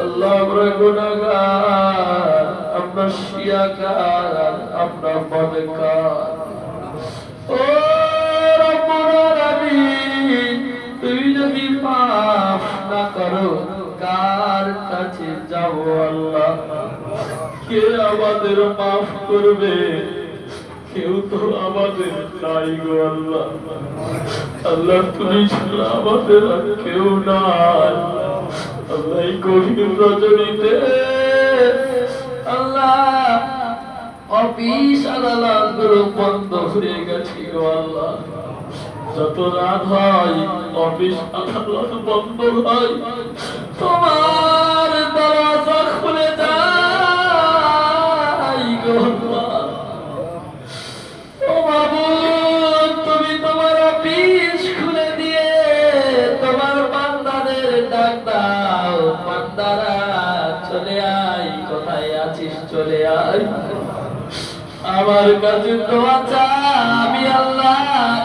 আল্লাহ আমরা গুনাহগার, আমরা শিয়াকার, আমরা বদকার। ও রব্বুল আলামিন, তুমি যদি মাফ না করো কার কাছে যাব আল্লাহ? কে আমাদের মাফ করবে? কেউ তো আমাদের নাই গো আল্লাহ। আল্লাহ তুমি ছাড়া আমাদের আর কেউ নাই। আল্লাহ এই গভীর রজনীতে আল্লাহ অফিস আদালত গুলো বন্ধ হয়ে গেছে গো আল্লাহ। যত রাত হয় অফিস আদালত বন্ধ হয়, তোমার দরজা খুলে যায় গো আল্লাহ। ও মাবুদ, তুমি তোমার অফিস খুলে দিয়ে তোমার বান্দাদের ডাক দাও, বান্দারা চলে আয়, কোথায় আছিস চলে আয়। আমার কাছে দোয়া চা, আমি আল্লাহ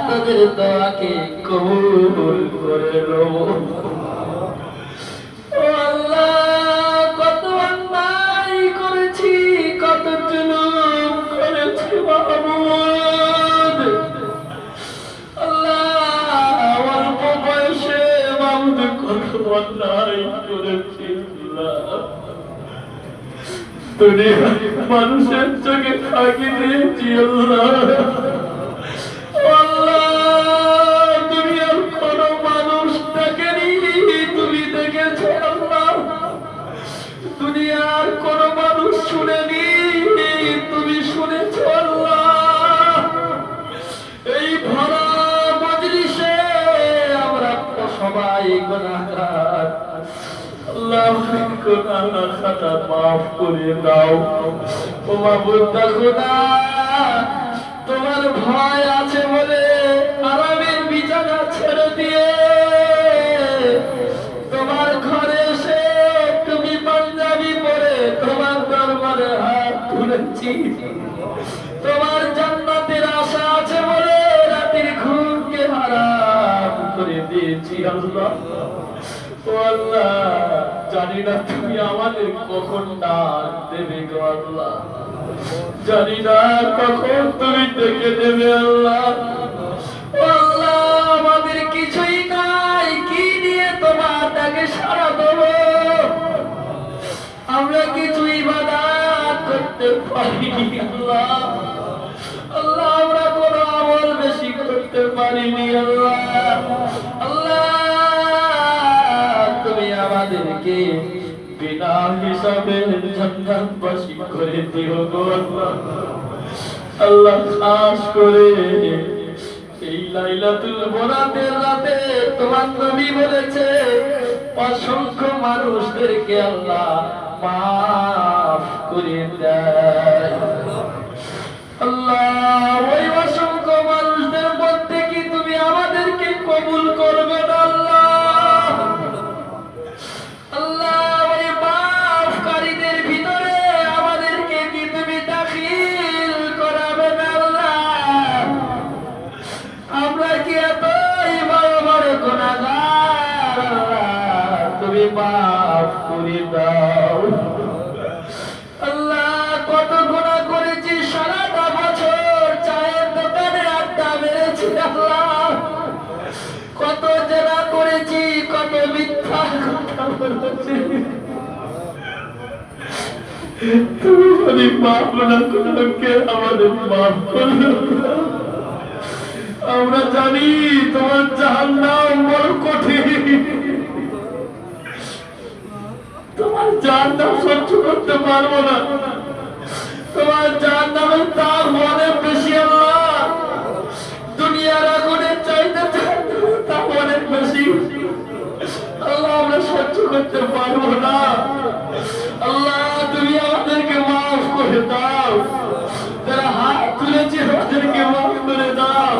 তোদের দোয়াকে কবুল করে নেব। ও আল্লাহ, কত অন্যায় করেছি, কত জুলুম করেছি মাহমুদ। আল্লাহ অল্প বয়সে মাহমুদ কত অন্যায় করেছি। মানুষের চোখে ফাঁকি দিয়েছি আল্লাহ। আল্লাহ দুনিয়ার কোন মানুষ দেখেনি, তুমি দেখেছো আল্লাহ। দুনিয়ার কোন মানুষ শুনেনি, তুমি শুনেছো আল্লাহ। এই ভরা মজলিসে আমরা তো সবাই গুনাহগার। আল্লাহ গুনাহ খাতা মাফ করে দাও। ও মাবুদ খোদা, তোমার ভয় আছে বলে আরামের বিছানা ছেড়ে দিয়ে তোমার ঘরে এসে তুমি পাঞ্জাবি পরে তোমার দরবারে হাত তুলেছি। তোমার জান্নাতের আশা আছে বলে রাতের ঘুমকে হারাম করে দিয়েছি আল্লাহ। ও আল্লাহ, জানি না তুমি আমাদের কখন ডাক দেবে গো আল্লাহ, জানি না কখন তুমি ডেকে দেবে আল্লাহ। ও আল্লাহ, আমাদের কিছুই নাই, কি নিয়ে তোমার ডাকে সাড়া দেবো? আমরা কিছু ইবাদত করতে পারিনি আল্লাহ। আল্লাহ আমরা কোনো আমল বেশি করতে পারিনি আল্লাহ। আল্লাহ তুমি আমাদেরকে বিনা হিসাবে জান্নাতবাসী করে দিও গো আল্লাহ। আল্লাহ খাস করে এই লাইলাতুল বরাতের রাতে তোমার নবী বলেছে অসংখ্য মানুষদেরকে আল্লাহ মাফ করে দেয়। আল্লাহ ওই অসংখ্য মানুষদের মধ্যে কি তুমি আমাদেরকে কবুল করবে না আল্লাহ? আল্লাহ ওই মাফকারীদের ভিতরে আমাদেরকে কি তুমি দাখিল করাবে না আল্লাহ? আমরা কি এতই বড় বড় গুনাহগার আল্লাহ, তুমি মাফ করে দাও। আল্লাহ কত গুনাহ করেছি, সারাটা বছর চায়ের দোকানে আড্ডা মেরেছি আল্লাহ, কত জেনা করেছি, কত মিথ্যা কথা বলেছি। তুমি যদি মাফ না করো কে আমাদের মাফ করলো? আমরা জানি তোমার জাহান্নাম বড় কঠিন, তোমার জাহান্নাম সহ্য করতে পারবো না। তোমার জাহান্নামের তাপ অনেক বেশি আল্লাহ, দুনিয়ার আগুনের চাইতে তাপ অনেক বেশি আল্লাহ, আমরা সহ্য করতে পারবো না। আল্লাহ তুমি আমাদেরকে মাফ করে দাও, যারা হাত তুলেছে আমাদেরকে মাফ করে দাও।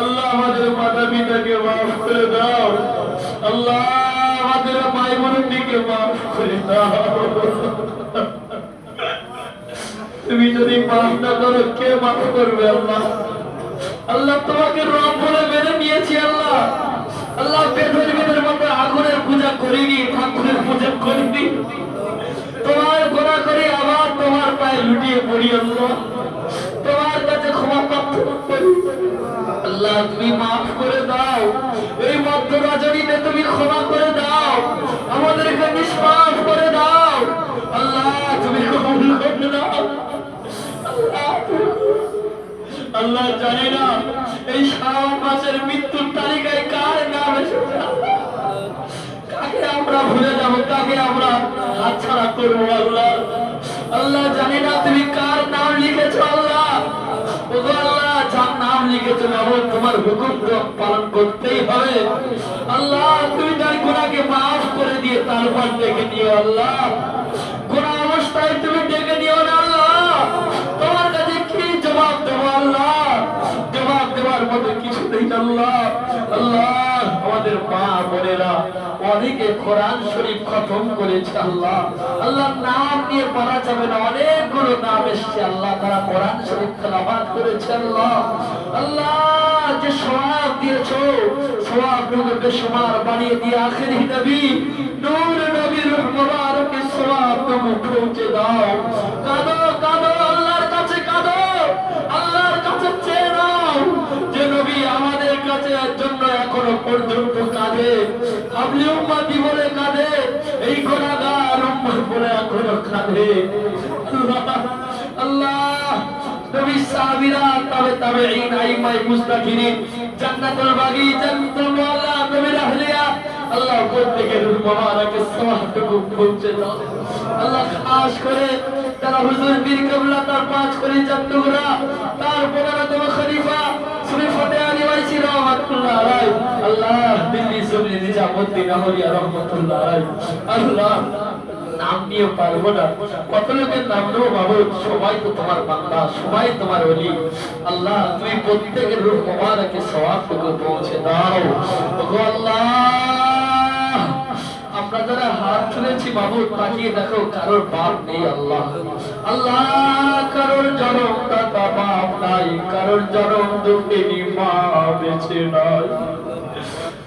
আল্লাহ আমাদের মাতা পিতাকে মাফ করে দাও। আল্লাহ আমাদের মাই বোনকে মাফ করে দাও। তুমি যদি মাফ না করো কে মাফ করবে আল্লাহ? আল্লাহ তোমাকে রব বলে মেনে নিয়েছি আল্লাহ। আল্লাহ বেদর মতো আগুনের ভুলে যাবো, কাকে আমরা হাতছাড়া করবো আল্লাহ। আল্লাহ জানি না তুমি কার নাম লিখেছো আল্লাহ। ওগো আল্লাহ, যার নাম লিখেছো মাবুদ, তোমার হুকুম তো পালন করতেই হবে আল্লাহ। তুমি তার গুনাহকে মাফ করে দিয়ে তারপর ডেকে নিও আল্লাহ। গুনাহ অবস্থায় তুমি ডেকে নিও না আল্লাহ। তোমার কাছে কি জবাব দেবো আল্লাহ? জবাব দেওয়ার মতো কিছু নেই আল্লাহ। আল্লাহ, আমাদের মা বোনেরা অনেকে কোরআন শরীফ খতম করেছে আল্লাহ। আল্লাহ, নাম নিয়ে পড়া যাবে না, অনেকগুলো নাম এসছে আল্লাহ, তারা কোরআন শরীফ তেলাওয়াত করেছে আল্লাহ। আল্লাহ, যে সওয়াব দিয়েছো, সওয়াবগুলো বেশুমার বানিয়ে দিয়ে আখেরি নবী নূর নবীর মুবারকের সওয়াবগুলো পৌঁছে দাও। কাঁদো কাঁদো আল্লাহর কাছে, কাঁদো আল্লাহর কাছে, চেয়ে নাও যে নবী আমাদের কাছে জন্য এখনো পর্যন্ত কাঁদে, আপনি উম্মতি বলে কাঁদে, এই গুনাহগার উম্মত বলে এখনো কাঁদে আল্লাহ। আল্লাহ, নবী সাহাবীরা, তাবেঈন, আইম্মায়ে মুস্তাকিরিন, জান্নাতুল বাগী, জান্নাতুল মুআল্লা, নবীর আহলিয়া আল্লাহ, প্রত্যেকের রূহ মুবারকের সওয়াবটুকু পৌঁছে দাও আল্লাহ। খাস করে তারা হুজুর পীর কেবলা, তার 5 খলিফার টুকরা, তার 15তম খলিফা শরীফতে আলী ওয়াইসি রহমাতুল্লাহ আলাইহি, আল্লাহ দিল্লি সুন্নি নিজামুদ্দিন আহলিয়া রহমাতুল্লাহ আলাইহি, আল্লাহ নাম নিয়ে পারবো না, কত লোকের নাম নেবো মাবুদ, সবাই তো তোমার বান্দা, সবাই তোমার ওলি আল্লাহ। তুমি প্রত্যেকের রূহ মুবারকের সওয়াবটুকু পৌঁছে দাও ওগো আল্লাহ। আমরা যারা হাত তুলেছি মাবুদ, তাকিয়ে দেখো কারোর বাপ নেই আল্লাহ। আল্লাহ, কারোর জনম দাতা বাপ নাই, কারোর জনম দুঃখিনী মা বেঁচে নাই,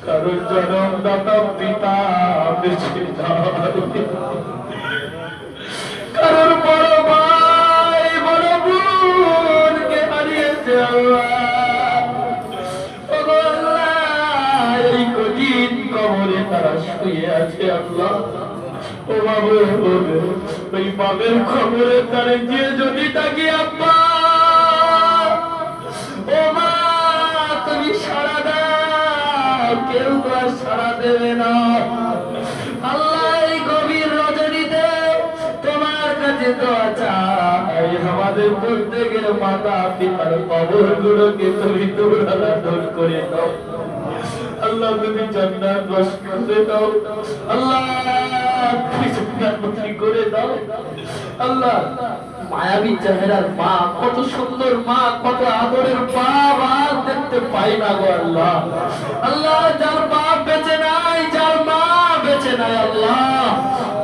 কারোর জনম দাতা পিতা বেঁচে নাই, কারোর বড় ভাই বড় বোনকে হারিয়েছে আল্লাহ। এই কঠিন কবরে তারা শুয়ে আছে আল্লাহ। ও মাবুদ, ওই বাবের খবরে তারে গিয়ে যদি তাকি আব্বা, ও মা তুমি সাড়া দাও, কেউ তো আর সাড়া দেবে না আল্লাহ। এই গভীর রজনীতে তোমার কাছে দোয়া চাই, আমাদের প্রত্যেকের মাতা পিতার কবরগুলোকে তুমি দূর করে দাও আল্লাহ। তুমি জান্নাত বাসী করে দাও আল্লাহ, তুমি জান্নাতি করে দাও আল্লাহ। মায়াবী চেহারার মা, কত সুন্দর মা, কত আদরের বাপ আর দেখতে পাই না গো আল্লাহ। আল্লাহ, যার বাপ বেঁচে নাই, যার মা বেঁচে নাই আল্লাহ,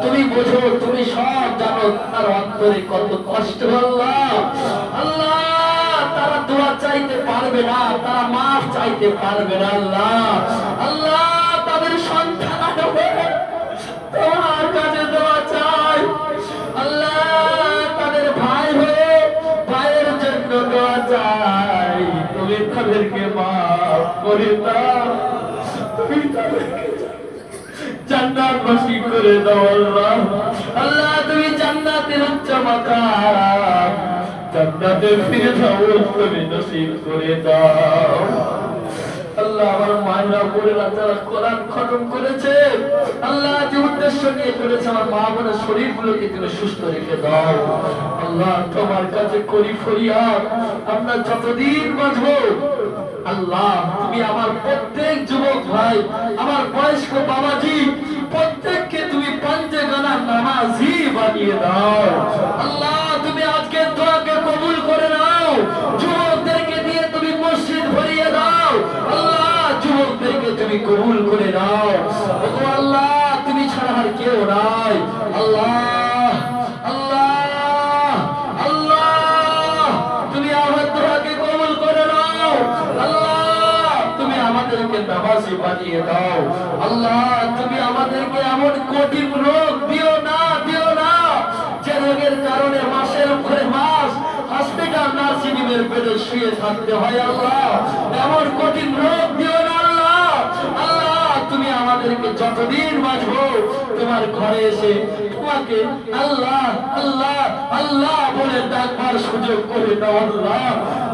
তুমি বোঝো, তুমি সব জানো তার অন্তরে কত কষ্ট আল্লাহ। আল্লাহ, তারা দোয়া চাইতে পারবে না, তারা মাফ চাইতে পারবে না আল্লাহ। আল্লাহ, তাদের সন্তান হবে, তোমার কাছে দোয়া চাই আল্লাহ। তাদের ভাই হয়ে ভাইয়ের জন্য দোয়া চাই, তুমি তাদেরকে মাফ করে দাও, তুমি তাদেরকে জান্নাতবাসী করে দাও আল্লাহ। আল্লাহ, তুমি জান্নাতের উচ্চ মাকাম, জান্নাতের ফিরদাউস তুমি নসিব করে দাও আল্লাহ। আমার মায়েরা বোনেরা যারা কোরআন খতম করেছে আল্লাহ, যে উদ্দেশ্য নিয়ে করেছে, আমার মা বোনের শরীরগুলোকে তুমি সুস্থ রেখে দাও আল্লাহ। তোমার কাছে করি ফরিয়াদ, আমরা যতদিন বাঁচবো আল্লাহ, তুমি আমার প্রত্যেক যুবক ভাই, আমার বয়স্ক বাবাজি প্রত্যেককে তুমি পাঞ্জে গানা নামাজি বানিয়ে দাও আল্লাহ। তুমি আজকে দোয়াকে কবুল করে নাও, যুবকদেরকে দিয়ে তুমি মসজিদ ভরিয়ে দাও আল্লাহ, যুবকদেরকে তুমি কবুল করে নাও ওগো আল্লাহ। তুমি ছাড়া আর কেউ নাই আল্লাহ। আল্লাহ, আল্লাহ, তুমি আমার দোয়াকে কবুল করে নাও আল্লাহ। তুমি আমাদেরকে নামাজি বানিয়ে দাও আল্লাহ। তুমি আমাদেরকে এমন কঠিন রোগ দিও না, দিও না, যে রোগের কারণে মাসের পরে মাস হসপিটাল নার্সিং হোমের বেডে শুয়ে থাকতে হয় আল্লাহ। এমন কঠিন রোগ দিও না আল্লাহ। আল্লাহ, তুমি আমাদেরকে যতদিন বাঁচবো তোমার ঘরে এসে তোমাকে আল্লাহ আল্লাহ আল্লাহ বলে ডাকবার সুযোগ করে দাও আল্লাহ।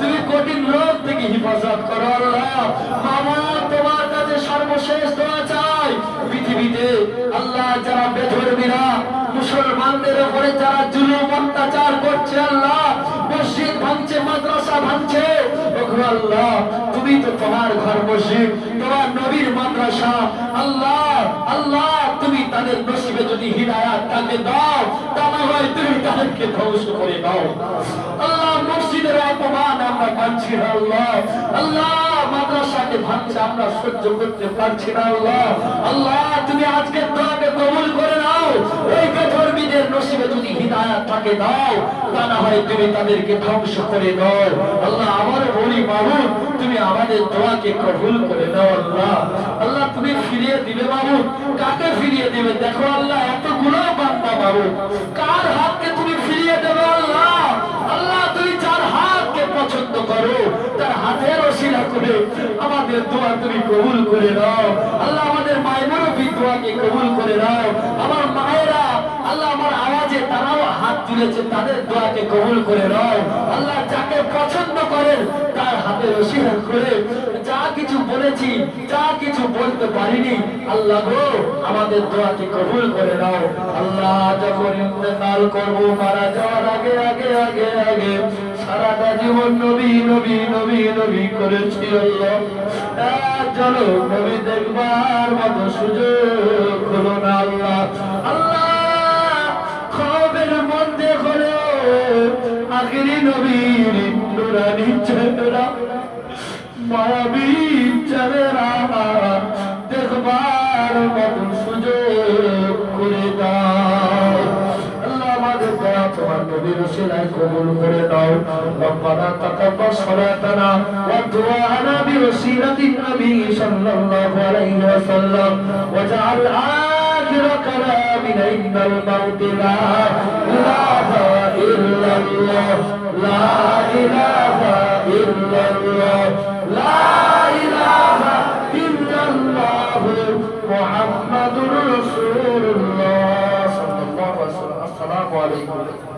তুমি কঠিন রোগ থেকে হেফাজত করো আল্লাহ। মামা, তোমার কাছে সর্বশেষ দোয়া চাই নয়, পৃথিবীতে আল্লাহ যারা বেধর্মীরা মুসলমানদের উপরে যারা জুলুম অত্যাচার করছে, আল্লাহ মসজিদ ভাঙছে, মাদ্রাসা ভাঙছে, ওগো আল্লাহ তুমি তো তোমার ঘর মসজিদ, তোমার নবীর মাদ্রাসা, আল্লাহ আল্লাহ তুমি তাদের নসিবে যদি হিদায়াত তাকে দাও, তা না হয় তুমি তাদেরকে ধ্বংস করে দাও। আল্লাহ মসজিদের অপমান আমরা মানছি না, আল্লাহ আল্লাহ মাদ্রাসাকে ভাঙছে আমরা সহ্য করতে পারছি না, আল্লাহ আল্লাহ তুমি আজকে দোয়াকে কবুল করে নাও, ওই বেধর্মীদের নসিবে যদি হিদায়াত তাকে দাও, তা না হয় তুমি তাদেরকে ধ্বংস করে দাও। আল্লাহ আমারও বলি মাবুদ তুমি আমাদের দোয়াকে কবুল করে দাও। আল্লাহ আল্লাহ তুমি ফিরিয়ে দিবে মাবুদ, কাকে ফিরিয়ে দিবে? দেখো আল্লাহ এতগুলো বান্দা মাবুদ, কার হাতকে তুমি ফিরিয়ে দেবে? আল্লাহ আল্লাহ তুমি যার হাতকে পছন্দ করো তার হাতের ওসিলা করে আমাদের দোয়া তুমি কবুল করে দাও। আল্লাহ আমাদের মায়েরও দোয়াকে কবুল করে দাও। আমার মায়েরা আল্লাহ আমার আওয়াজে তারাও হাত তুলেছে, তাদের দোয়াকে কবুল করে দাও। আল্লাহ যাকে পছন্দ করেন তার হাতের ওসিলা করে যা কিছু বলেছি, যা কিছু বলতে পারিনি, আল্লাহ গো আমাদের দোয়াকে কবুল করে দাও। আল্লাহ যখন ইন্তেকাল করব, মারা যাওয়ার আগে আগে আগে আগে সারাটা জীবন নবী নবী নবী নবী করেছি, আল্লাহ চলো নবী দেখবার মতো সুযোগ হলো না। আল্লাহ আল্লাহ খবের মধ্যে হলো আখিরি নবীর নুরানি চেহারা, মায়াবী চেহারা দেখবার মতো সুযোগ করে দাও। আল্লাহ আমাদের দোয়া তোমার নবীর ওসিলায় কবুল করে দাও। রব্বানা তাকাব্বাল সালাতানা ওয়া দুআনা বিওসিলাতিন নবী সাল্লাল্লাহু আলাইহি ওয়াসাল্লাম ওয়াজআল আখির কালামিনা ইন্নাল মাউতি লা ইলাহা ইল্লাল্লাহ, লা ইলাহা ইল্লাল্লাহ, লা ইলাহা ইল্লাল্লাহ মুহাম্মাদুর রাসূলুল্লাহ সাল্লাল্লাহু আলাইহি ওয়াসাল্লাম। আসসালামু আলাইকুম।